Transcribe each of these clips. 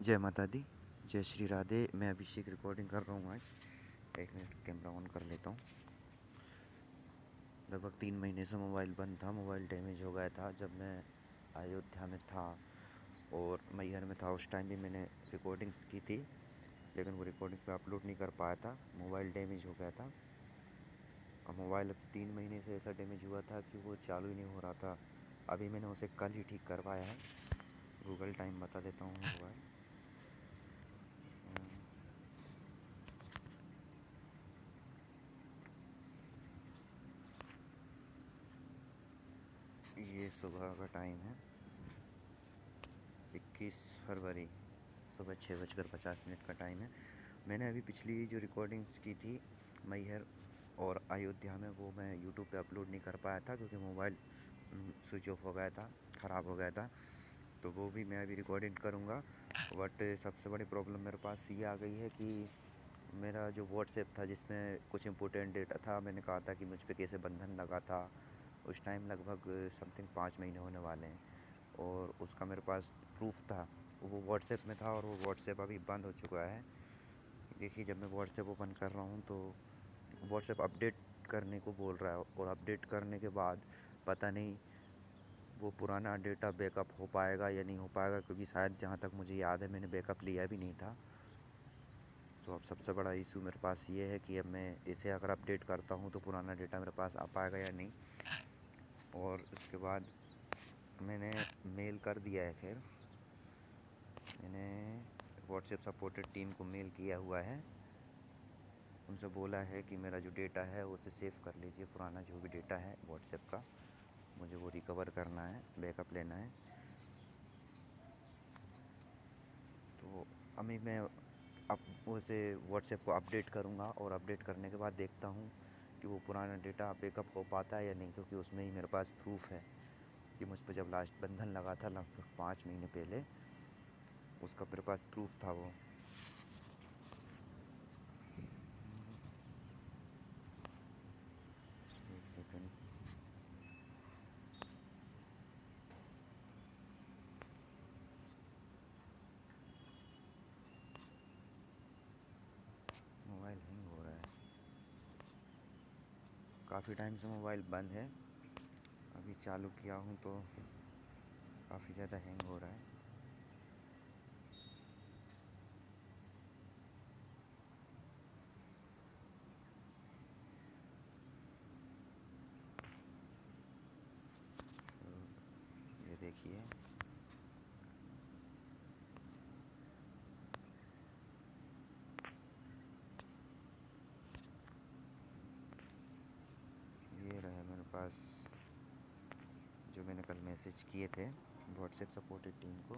जय माता दी, जय श्री राधे। मैं अभिषेक रिकॉर्डिंग कर रहा हूँ आज। एक मिनट कैमरा ऑन कर लेता हूँ। लगभग 3 महीने से मोबाइल बंद था। मोबाइल डैमेज हो गया था जब मैं अयोध्या में था और मैहर में था। उस टाइम भी मैंने रिकॉर्डिंग्स की थी, लेकिन वो रिकॉर्डिंग्स मैं अपलोड नहीं कर पाया था। मोबाइल डैमेज हो गया था। और मोबाइल अब 3 महीने से ऐसा डैमेज हुआ था कि वो चालू ही नहीं हो रहा था। अभी मैंने उसे कल ही ठीक करवाया है। गूगल टाइम बता देता हूँ मोबाइल। ये सुबह का टाइम है, 21 फरवरी, सुबह 6:50 का टाइम है। मैंने अभी पिछली जो रिकॉर्डिंग्स की थी मैहर और अयोध्या में, वो मैं यूट्यूब पे अपलोड नहीं कर पाया था क्योंकि मोबाइल स्विच ऑफ हो गया था, ख़राब हो गया था। तो वो भी मैं अभी रिकॉर्डिंग करूँगा। बट सबसे बड़ी प्रॉब्लम मेरे पास ये आ गई है कि मेरा जो व्हाट्सएप था जिसमें कुछ इम्पोर्टेंट डेटा था, मैंने कहा था कि मुझ पे कैसे बंधन लगा था, उस टाइम लगभग समथिंग 5 महीने होने वाले हैं, और उसका मेरे पास प्रूफ था। वो व्हाट्सएप में था और वो व्हाट्सएप अभी बंद हो चुका है। देखिए, जब मैं व्हाट्सएप ओपन कर रहा हूँ तो व्हाट्सएप अपडेट करने को बोल रहा है, और अपडेट करने के बाद पता नहीं वो पुराना डेटा बैकअप हो पाएगा या नहीं हो पाएगा, क्योंकि शायद जहाँ तक मुझे याद है मैंने बैकअप लिया भी नहीं था। तो अब सबसे बड़ा इशू मेरे पास ये है कि अब मैं इसे अगर अपडेट करता हूँ तो पुराना डेटा मेरे पास आ पाएगा या नहीं। और उसके बाद मैंने मेल कर दिया है। खैर, मैंने व्हाट्सएप सपोर्टेड टीम को मेल किया हुआ है। उनसे बोला है कि मेरा जो डेटा है उसे सेव कर लीजिए, पुराना जो भी डेटा है व्हाट्सएप का मुझे वो रिकवर करना है, बैकअप लेना है। तो अभी मैं अब उसे व्हाट्सएप को अपडेट करूँगा, और अपडेट करने के बाद देखता हूँ कि वो पुराना डेटा बैकअप हो पाता है या नहीं, क्योंकि उसमें ही मेरे पास प्रूफ है कि मुझ पर जब लास्ट बंधन लगा था लगभग 5 महीने पहले, उसका मेरे पास प्रूफ था वो। एक सेकेंड। मोबाइल हैंग हो रहा है। काफ़ी टाइम से मोबाइल बंद है, अभी चालू किया हूँ तो काफ़ी ज़्यादा हैंग हो रहा है। तो ये देखिए, ये रहे मेरे पास जो मैंने कल मैसेज किए थे व्हाट्सएप सपोर्टेड टीम को।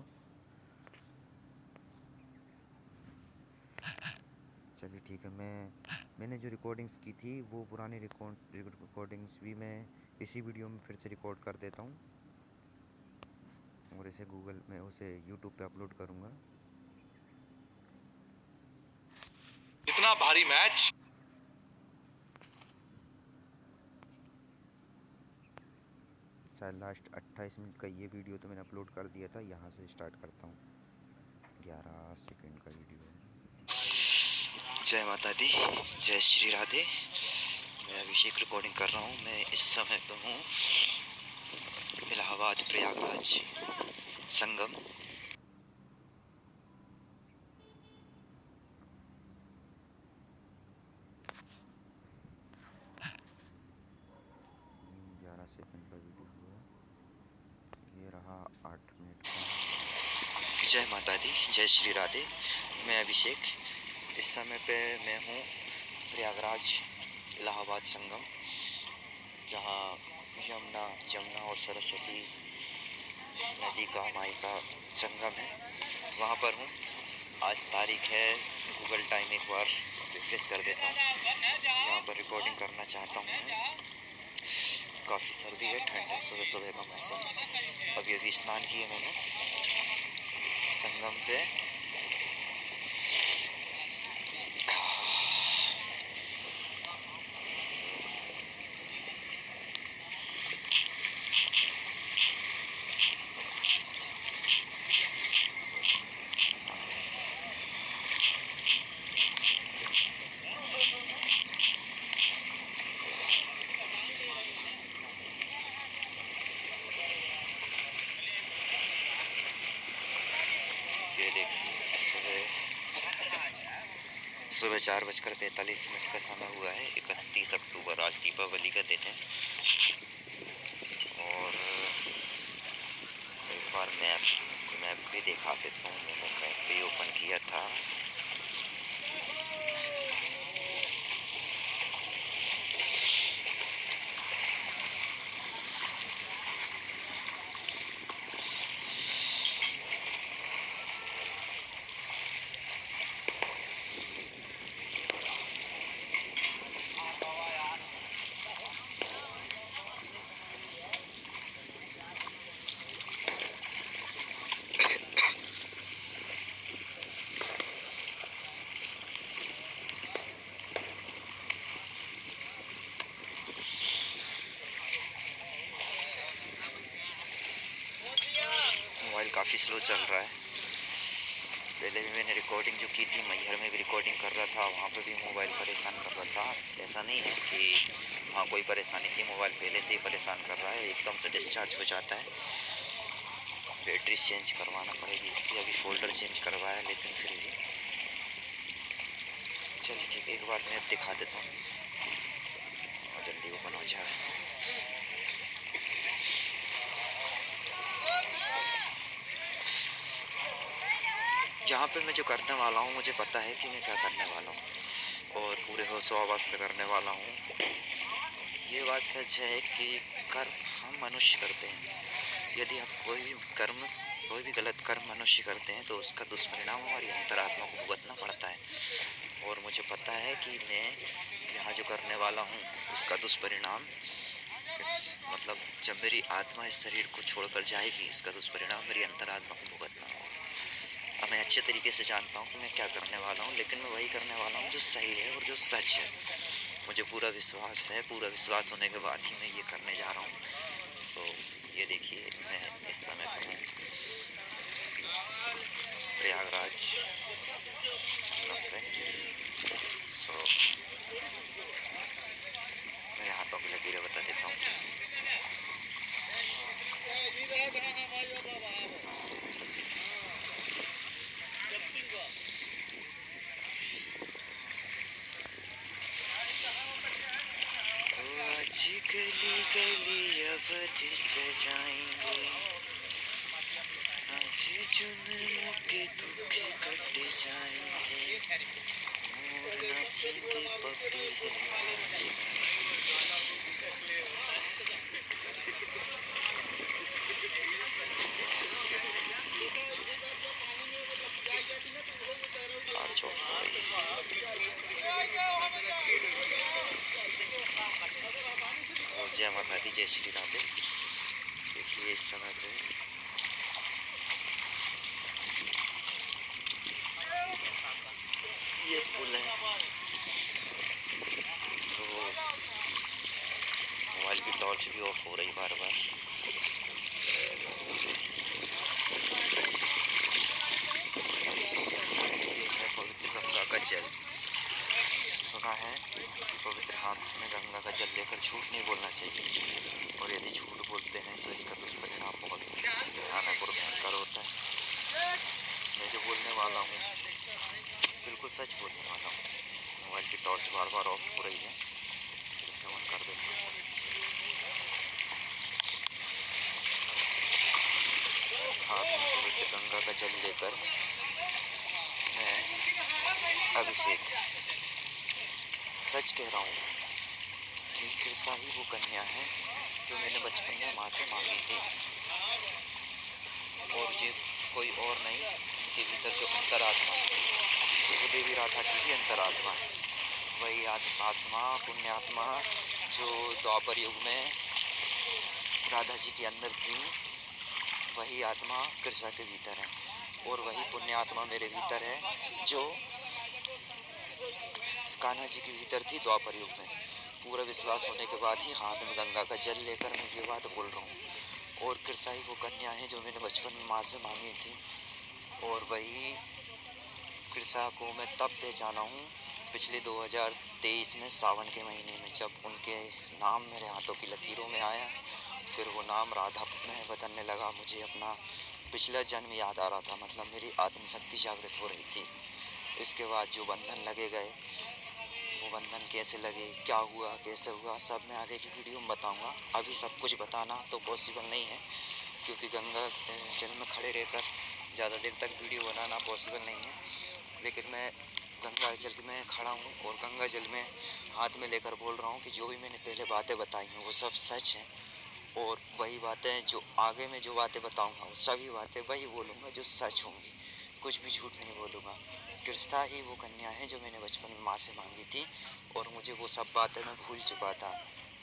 चलिए ठीक है, मैंने जो रिकॉर्डिंग्स की थी वो पुरानी रिकॉर्डिंग्स भी मैं इसी वीडियो में फिर से रिकॉर्ड कर देता हूँ, और इसे गूगल में उसे यूट्यूब पे अपलोड करूँगा। इतना भारी मैच। शायद लास्ट 28 मिनट का ये वीडियो तो मैंने अपलोड कर दिया था। यहाँ से स्टार्ट करता हूँ, 11 सेकंड का वीडियो है। जय माता दी, जय श्री राधे। मैं अभिषेक रिकॉर्डिंग कर रहा हूँ। मैं इस समय पे हूँ इलाहाबाद प्रयागराज संगम। ग्यारह सेकंड का वीडियो हुआ, ये रहा 8 मिनट का। जय माता दी, जय श्री राधे। मैं अभिषेक, इस समय पे मैं हूँ प्रयागराज इलाहाबाद संगम, जहाँ यमुना, जमुना और सरस्वती नदी का माई का संगम है, वहाँ पर हूँ। आज तारीख है, गूगल टाइम एक बार रिफ्रेश कर देता हूँ। यहाँ पर रिकॉर्डिंग करना चाहता हूँ मैं। काफ़ी सर्दी है, ठंड है, सुबह सुबह का मौसम। अभी अभी स्नान किए मैंने संगम पे। देखिए सुबह 4:45 का समय हुआ है। 31 अक्टूबर, आज दीपावली का दिन है। और एक बार मैप भी दिखा देता हूँ। मैंने मैप भी ओपन किया था। मोबाइल काफ़ी स्लो चल रहा है। पहले भी मैंने रिकॉर्डिंग जो की थी, मैहर में भी रिकॉर्डिंग कर रहा था, वहाँ पे भी मोबाइल परेशान कर रहा था। ऐसा नहीं है कि वहाँ कोई परेशानी थी, मोबाइल पहले से ही परेशान कर रहा है। एकदम से डिस्चार्ज हो जाता है। बैटरी चेंज करवाना पड़ेगी इसकी। अभी फोल्डर चेंज करवाया, लेकिन फिर भी चलिए ठीक है, एक बार मैप दिखा देता हूँ और जल्दी ओपन हो जाए। यहाँ पे मैं जो करने वाला हूँ, मुझे पता है कि मैं क्या करने वाला हूँ और पूरे होशो हवास में करने वाला हूँ। ये बात सच है कि कर्म हम मनुष्य करते हैं। यदि हम कोई भी गलत कर्म मनुष्य करते हैं तो उसका दुष्परिणाम हमारी अंतरात्मा को भुगतना पड़ता है। और मुझे पता है कि मैं यहाँ जो करने वाला हूँ उसका दुष्परिणाम मतलब जब मेरी आत्मा इस शरीर को छोड़कर जाएगी, इसका दुष्परिणाम मेरी अंतरात्मा को भुगतना होगा। अब मैं अच्छे तरीके से जानता हूँ कि मैं क्या करने वाला हूँ, लेकिन मैं वही करने वाला हूँ जो सही है और जो सच है। मुझे पूरा विश्वास है। पूरा विश्वास होने के बाद ही मैं ये करने जा रहा हूँ। तो ये देखिए, मैं इस समय पर हूँ प्रयागराज संगम पे। सो मेरे हाथों की लकीरें बता देता हूँ। आज गली गली अवधि सजाएंगे, आज जुल्मों के दुख कट जाएंगे, मोर नाचेंगे पपी नाचेंगे। और चौथ हो गई। और जय माता दी, जय श्री राधे। देखिए इस समय पे ये पुल है, तो मोबाइल की टॉर्च भी ऑफ हो रही बार बार। ये है पवित्र गंगा का जल। सुना है कि पवित्र हाथ में गंगा का जल लेकर झूठ नहीं बोलना चाहिए, और यदि झूठ बोलते हैं तो इसका दुष्परिणाम बहुत भयानक और भयंकर होता है। मैं जो बोलने वाला हूँ बिल्कुल सच बोलने वाला हूँ। मोबाइल की टॉर्च बार बार ऑफ हो रही है, फिर से ऑन कर देता हूँ। हाथ में पवित्र गंगा का जल लेकर मैं अभिषेक सच कह रहा हूँ कि कृष्णा ही वो कन्या है जो मैंने बचपन में माँ से मांगी थी, और ये कोई और नहीं, के भीतर जो अंतरात्मा है वो देवी राधा की ही अंतरात्मा है। वही आत्मा, पुण्यात्मा जो द्वापर युग में राधा जी के अंदर थी, वही आत्मा कृष्णा के भीतर है, और वही पुण्यात्मा मेरे भीतर है जो कान्हा जी के भीतर थी द्वापर युग में। पूरा विश्वास होने के बाद ही हाथ में गंगा का जल लेकर मैं ये बात बोल रहा हूँ। और कृष्णा ही वो कन्या है जो मैंने बचपन में माँ से मांगी थी, और वही कृष्णा को मैं तब पहचाना हूँ पिछले 2023 में सावन के महीने में, जब उनके नाम मेरे हाथों की लकीरों में आया। फिर वो नाम राधा में बदलने लगा। मुझे अपना पिछला जन्म याद आ रहा था, मतलब मेरी आत्मशक्ति जागृत हो रही थी। इसके बाद जो बंधन लगे गए, वो बंधन कैसे लगे, क्या हुआ, कैसे हुआ, सब मैं आगे की वीडियो में बताऊंगा। अभी सब कुछ बताना तो पॉसिबल नहीं है, क्योंकि गंगा जल में खड़े रहकर ज़्यादा देर तक वीडियो बनाना पॉसिबल नहीं है। लेकिन मैं गंगा जल में खड़ा हूँ और गंगा जल में हाथ में लेकर बोल रहा हूँ कि जो भी मैंने पहले बातें बताई हैं वो सब सच हैं, और वही बातें जो आगे में जो बातें बताऊंगा वो सभी बातें वही बोलूँगा जो सच होंगी, कुछ भी झूठ नहीं बोलूँगा। कृष्णा ही वो कन्या है जो मैंने बचपन में माँ से मांगी थी, और मुझे वो सब बातें मैं भूल चुका था।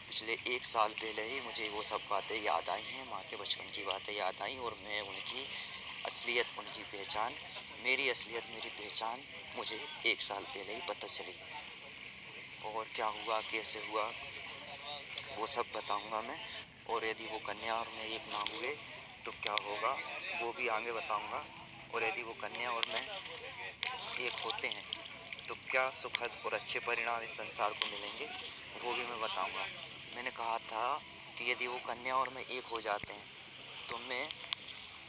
पिछले 1 साल पहले ही मुझे वो सब बातें याद आई हैं, माँ के बचपन की बातें याद आई, और मैं उनकी असलियत, उनकी पहचान, मेरी असलियत, मेरी पहचान मुझे 1 साल पहले ही पता चली। और क्या हुआ, कैसे हुआ, वो सब बताऊंगा मैं। और यदि वो कन्या और मैं एक ना हुए तो क्या होगा, वो भी आगे बताऊंगा। और यदि वो कन्या और मैं एक होते हैं तो क्या सुखद और अच्छे परिणाम इस संसार को मिलेंगे, वो भी मैं बताऊंगा। मैंने कहा था कि यदि वो कन्या और मैं एक हो जाते हैं तो मैं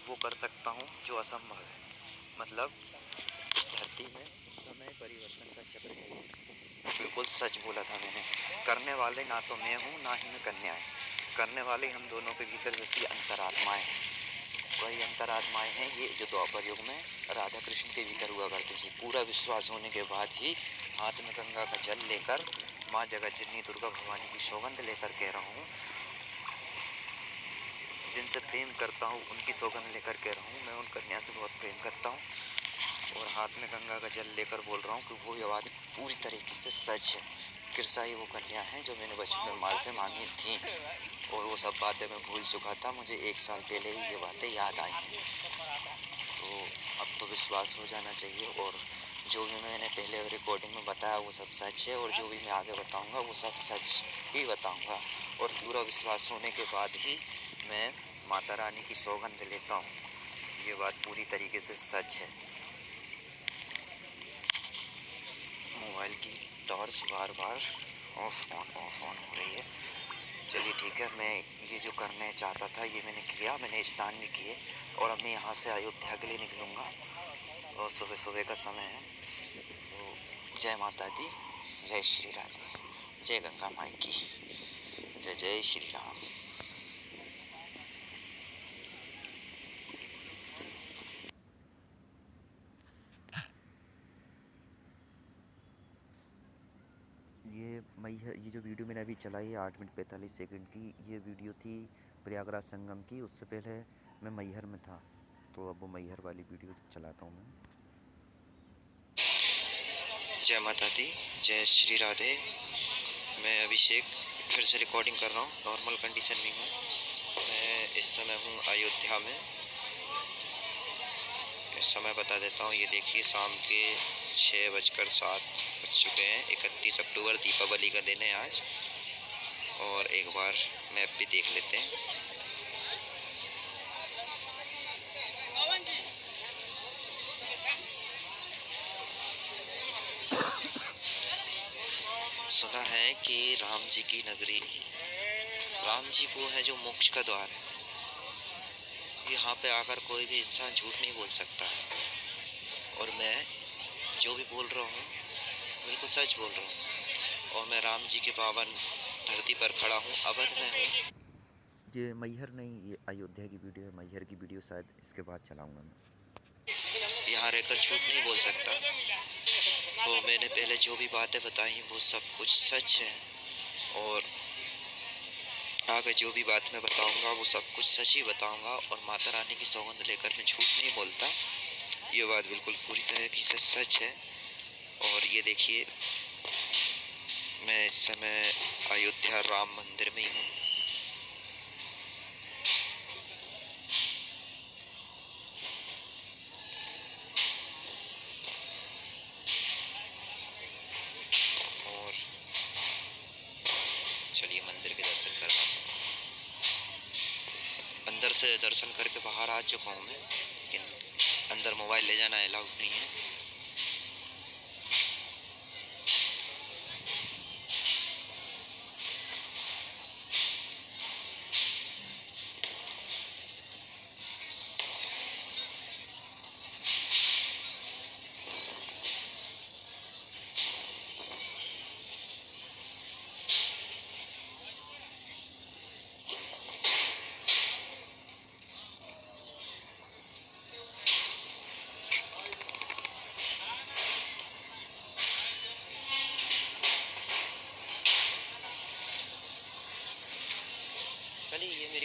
वो कर सकता हूँ जो असंभव है, मतलब इस धरती में समय परिवर्तन का चक्र है। बिल्कुल सच बोला था मैंने। करने वाले ना तो मैं हूँ ना ही मैं कन्या है, करने वाले हम दोनों के भीतर जैसी अंतरात्माएं हैं। वही अंतरात्माएं हैं ये जो द्वापर युग में राधा कृष्ण के भीतर हुआ करती थी। पूरा विश्वास होने के बाद ही हाथ में गंगा का जल लेकर माँ जगत जननी दुर्गा भवानी की सौगंध लेकर कह रहा हूँ, जिनसे प्रेम करता हूँ उनकी सौगंध लेकर कह रहा हूँ, मैं उन कन्या से बहुत प्रेम करता हूँ। और हाथ में गंगा का जल लेकर बोल रहा हूँ कि वो ये बात पूरी तरीके से सच है। कृष्णा ही वो कन्या है जो मैंने बचपन में माँ से मांगी थी, और वो सब बातें मैं भूल चुका था। मुझे 1 साल पहले ही ये बातें याद आई हैं, तो अब तो विश्वास हो जाना चाहिए। और जो भी मैंने पहले रिकॉर्डिंग में बताया वो सब सच है, और जो भी मैं आगे बताऊंगा वो सब सच ही बताऊंगा। और पूरा विश्वास होने के बाद ही मैं माता रानी की सौगंध लेता हूँ, ये बात पूरी तरीके से सच है। मोबाइल की torch bar bar of on हो रही है। चलिए ठीक है, मैं ये जो करने चाहता था ये मैंने किया, मैंने स्नान भी किए, और अब मैं यहाँ से अयोध्या के लिए निकलूँगा, और सुबह सुबह का समय है। तो जय माता दी, जय श्री राधे, जय गंगा माई की, जय जय श्री राम। ये जो वीडियो मैंने अभी चलाई है 8 मिनट 45 सेकंड की, ये वीडियो थी प्रयागराज संगम की। उससे पहले मैं मैहर में था, तो अब वो मैहर वाली वीडियो चलाता हूँ मैं। जय माता दी, जय श्री राधे। मैं अभिषेक फिर से रिकॉर्डिंग कर रहा हूँ, नॉर्मल कंडीशन में हूँ। मैं इस समय हूँ अयोध्या में। समय बता देता हूँ, ये देखिए शाम के 6:07 बज चुके हैं। 31 अक्टूबर दीपावली का दिन है आज। और एक बार मैप भी देख लेते हैं। सुना है कि राम जी की नगरी, राम जी वो है जो मोक्ष का द्वार है। यहाँ पे आकर कोई भी इंसान झूठ नहीं बोल सकता, और मैं जो भी बोल रहा हूँ बिल्कुल सच बोल रहा हूँ। और मैं राम जी के पावन धरती पर खड़ा हूँ, अवध में हूँ। ये मैहर नहीं, ये अयोध्या की वीडियो है। मैहर की वीडियो शायद इसके बाद चलाऊँगा मैं। यहाँ रहकर झूठ नहीं बोल सकता। तो मैंने पहले जो भी बातें बताई वो सब कुछ सच है, और आगे जो भी बात मैं बताऊंगा वो सब कुछ सच ही बताऊंगा। और माता रानी की सौगंध लेकर मैं झूठ नहीं बोलता, ये बात बिल्कुल पूरी तरीके से सच है। और ये देखिए, मैं इस समय अयोध्या राम मंदिर में ही हूँ। और चलिए मंदिर के दर्शन करवाता हूँ। अंदर से दर्शन करके बाहर आ चुका हूँ मैं, लेकिन अंदर मोबाइल ले जाना अलाउड नहीं है।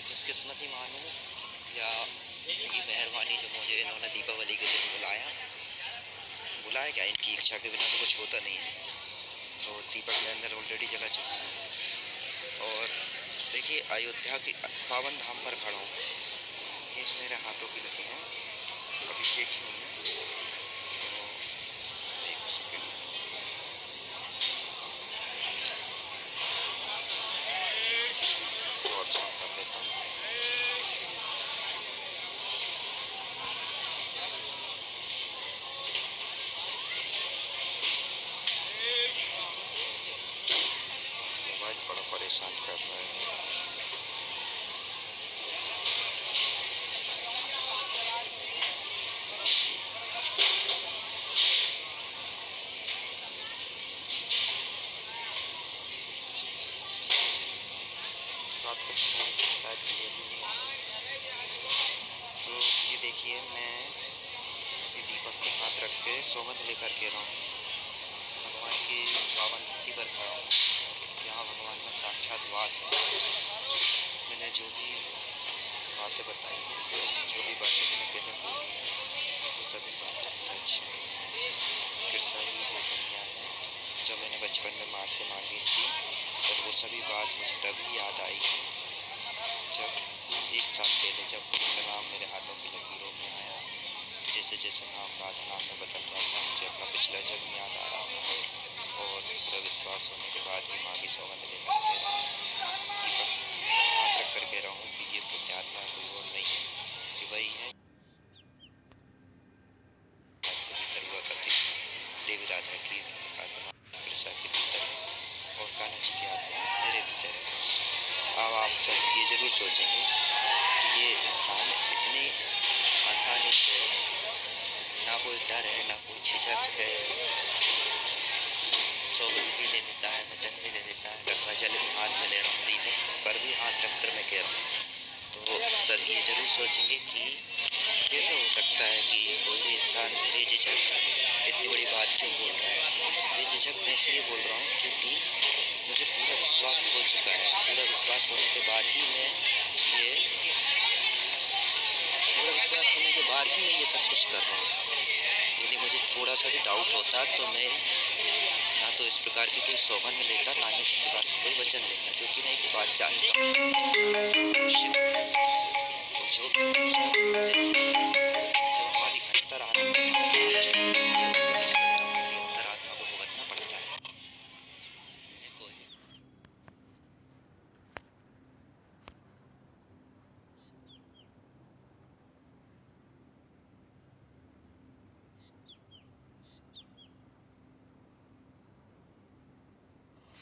खुशकिस्मती मानूँ या इनकी मेहरबानी जो मुझे इन्होंने दीपावली के दिन बुलाया क्या, इनकी इच्छा के बिना तो कुछ होता नहीं है। तो दीपक मैं अंदर ऑलरेडी जला चुका हूँ और देखिए अयोध्या की पावन धाम पर खड़ा हूँ। ये मेरे हाथों की लगी हैं, अभिषेक ही है। तो एक सेकंड, तो और चांद कर लेता हूँ। मोबाइल बड़ा परेशान कर रहा है। रात के समय इसमें शायद क्लियर भी नहीं है। तो ये देखिए मैं ये दीपक पे हाथ रख के सौगंध लेकर के रहा हूँ। भगवान की पावन धरती पर खड़ा हूँ, यहाँ भगवान का साक्षात वास है। मैंने जो भी बातें बताई हैं, जो भी बातें मैंने पहले बोली हैं, वो सभी बातें सच हैं। कृष्णा ही वो कन्या है जो मैंने बचपन में माँ से मांगी थी, और वो सभी बात मुझे तभी याद आई जब 1 साल पहले जब उनका नाम मेरे हाथों की लकीरों में आया। जैसे जैसे नाम राधा नाम में बदल रहा था, मुझे अपना पिछला जन्म याद आ रहा था, और पूरा विश्वास होने के बाद ही माँ की सौगंध लेकर के दीपक हाथ रख कर कह रहा हूँ कि ये पुण्यात्मा कोई और नहीं है, कि वही है भीतर हुआ करती देवी राधा की आत्मा कृष्णा के भीतर है, और कान्हा जी की आत्मा मेरे भीतर है। अब आप सब ये जरूर सोचेंगे कि ये इंसान इतनी आसानी से, ना कोई डर है ना कोई झिझक है, सौगंध भी ले लेता है, वचन भी ले लेता है, गंगा जल भी हाथ में ले रहा हूँ, दीपक पर भी हाथ रख कर मैं कह रहा हूँ। तो सर ये जरूर सोचेंगे कि कैसे हो सकता है कि कोई भी इंसान बेझिझक इतनी बड़ी बात क्यों बोल रहा है। बेझिझक मैं इसलिए बोल रहा हूँ क्योंकि मुझे पूरा विश्वास हो चुका है। पूरा विश्वास होने के बाद ही मैं ये पूरा विश्वास होने के बाद ही मैं ये सब कुछ कर रहा हूँ। यदि मुझे थोड़ा सा भी डाउट होता तो मैं ना तो इस प्रकार की कोई सौगंध लेता, ना ही इस प्रकार का कोई वचन लेता, क्योंकि मैं एक बात जानता हूँ, शिव को जो भी करते हैं, जब हमारी अंतरात्मा हमारी अंतरात्मा को भुगतना पड़ता है। मैं कोई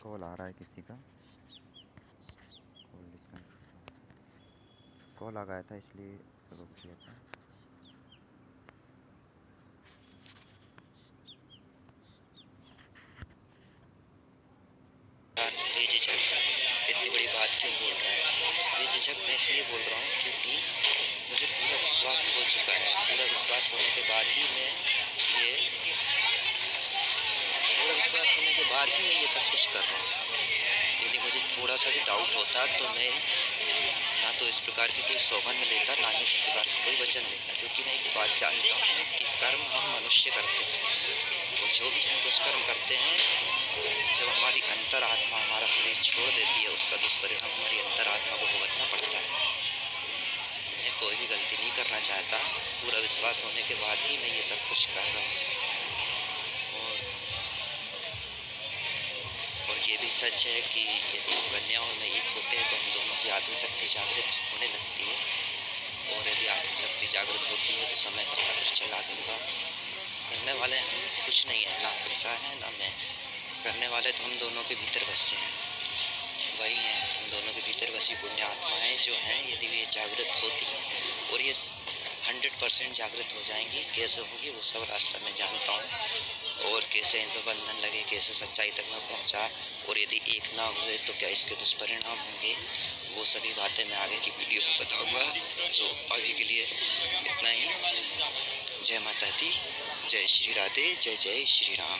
कॉल आ रहा है किसी का, कॉल आ गया था इसलिए रोक दिया था। बेझिझक इतनी बड़ी बात क्यों बोल रहा है। बेझिझक मैं इसलिए बोल रहा हूँ क्योंकि मुझे पूरा विश्वास हो चुका है। पूरा विश्वास होने के बाद ही मैं ये पूरा विश्वास होने के बाद ही मैं ये सब कुछ कर रहा हूँ। यदि मुझे थोड़ा सा भी डाउट होता तो मैं ना तो इस प्रकार की कोई सौगंध लेता, ना ही इस प्रकार का कोई वचन लेता, क्योंकि मैं एक बात जानता हूँ कि कर्म हम मनुष्य करते हैं, और जो भी हम दुष्कर्म करते हैं, जब हमारी अंतरात्मा हमारा शरीर छोड़ देती है, उसका दुष्परिणाम हमारी अंतरात्मा को भुगतना पड़ता है। मैं कोई भी गलती नहीं करना चाहता, पूरा विश्वास होने के बाद ही मैं ये सब कुछ कर रहा हूँ। और ये भी सच है कि यदि कन्या और मैं एक होते हैं तो हम दोनों की आत्मशक्ति जागृत होने लगती है, और यदि आत्मशक्ति जागृत होती है तो समय का चक्र चला दूंगा। करने वाले हम कुछ नहीं है, ना कृष्णा है ना मैं, करने वाले तो हम दोनों के भीतर बसे हैं, वही हैं हम दोनों के भीतर बसी पुण्य आत्माएं जो हैं। यदि वे जागृत होती हैं और ये 100% जागृत हो जाएंगी, कैसे होगी वो सब रास्ता मैं जानता हूँ, और कैसे इन पर बंधन लगे, कैसे सच्चाई तक मैं पहुँचा, और यदि एक ना हुए तो क्या इसके दुष्परिणाम होंगे, वो सभी बातें मैं आगे की वीडियो में बताऊँगा। तो अभी के लिए इतना ही। जय माता दी, जय श्री राधे, जय जय श्री राम।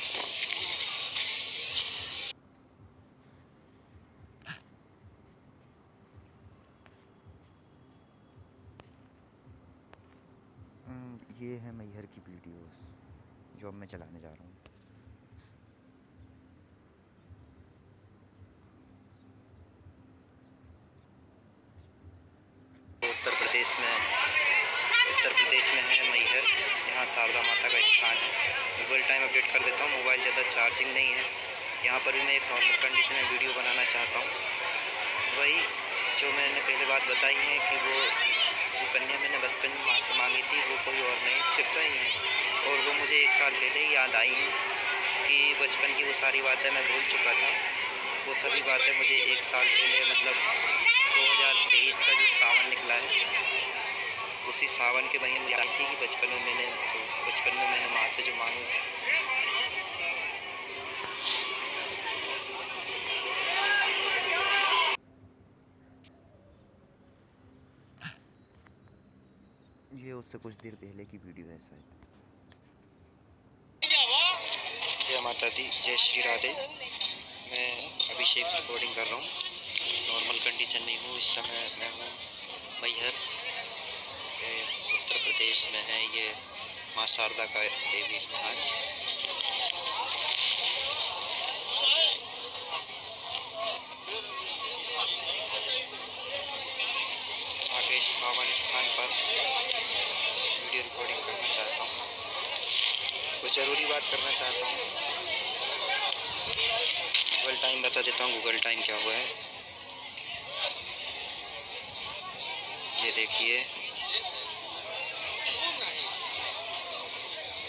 ये है मैहर की वीडियोस जो अब मैं चलाने जा रहा हूँ। उत्तर प्रदेश में है मैहर। यहाँ शारदा माता का स्थान है। गूगल टाइम अपडेट कर देता हूँ, मोबाइल ज़्यादा चार्जिंग नहीं है। यहाँ पर भी मैं एक नॉर्मल कंडीशन में वीडियो बनाना चाहता हूँ। वही जो मैंने पहले बात बताई है कि वो जो कन्या मैंने बचपन में माँ से मांगी थी वो कोई और नहीं तिरसा ही है। और वो मुझे 1 साल पहले ही याद आई हैं कि बचपन की वो सारी बातें मैं भूल चुका था। वो सभी बातें मुझे 1 साल पहले मतलब 2023 का जो सावन निकला है, उसी सावन के महीने में याद थी कि बचपन में मैंने माँ से जो मांगी। ये उससे कुछ देर पहले की वीडियो है शायद। जय माता दी, जय श्री राधे। मैं अभिषेक रिकॉर्डिंग कर रहा हूँ, नॉर्मल कंडीशन में हूँ। इस समय मैं हूँ मैहर, उत्तर प्रदेश में है ये माँ शारदा का देवी स्थान। आगे इस पावन स्थान पर वीडियो रिकॉर्डिंग करना चाहता हूँ, कुछ ज़रूरी बात करना चाहता हूँ। गूगल टाइम बता देता हूँ, गूगल टाइम क्या हुआ है। ये देखिए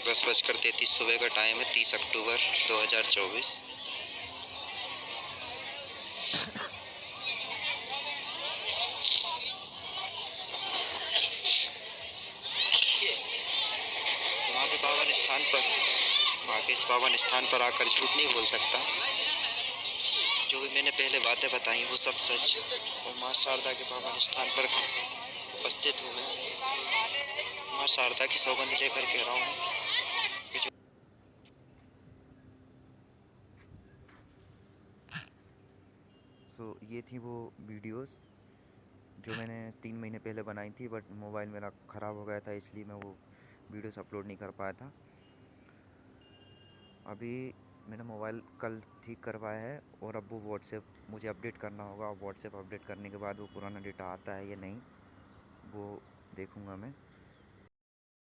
10:33 सुबह का टाइम है, 30 अक्टूबर 2024। माँ के इस पावन स्थान पर आकर झूठ नहीं बोल सकता। जो भी मैंने पहले बातें बताई वो सब सच। और माँ शारदा के पावन स्थान पर उपस्थित हूँ मैं। माँ शारदा की सौगंध लेकर कह रहा हूँ। ये थी वो वीडियोस जो मैंने 3 महीने पहले बनाई थी, बट मोबाइल मेरा ख़राब हो गया था, इसलिए मैं वो वीडियोस अपलोड नहीं कर पाया था। अभी मैंने मोबाइल कल ठीक करवाया है और अब वो व्हाट्सएप मुझे अपडेट करना होगा। व्हाट्सएप अपडेट करने के बाद वो पुराना डेटा आता है या नहीं वो देखूँगा मैं।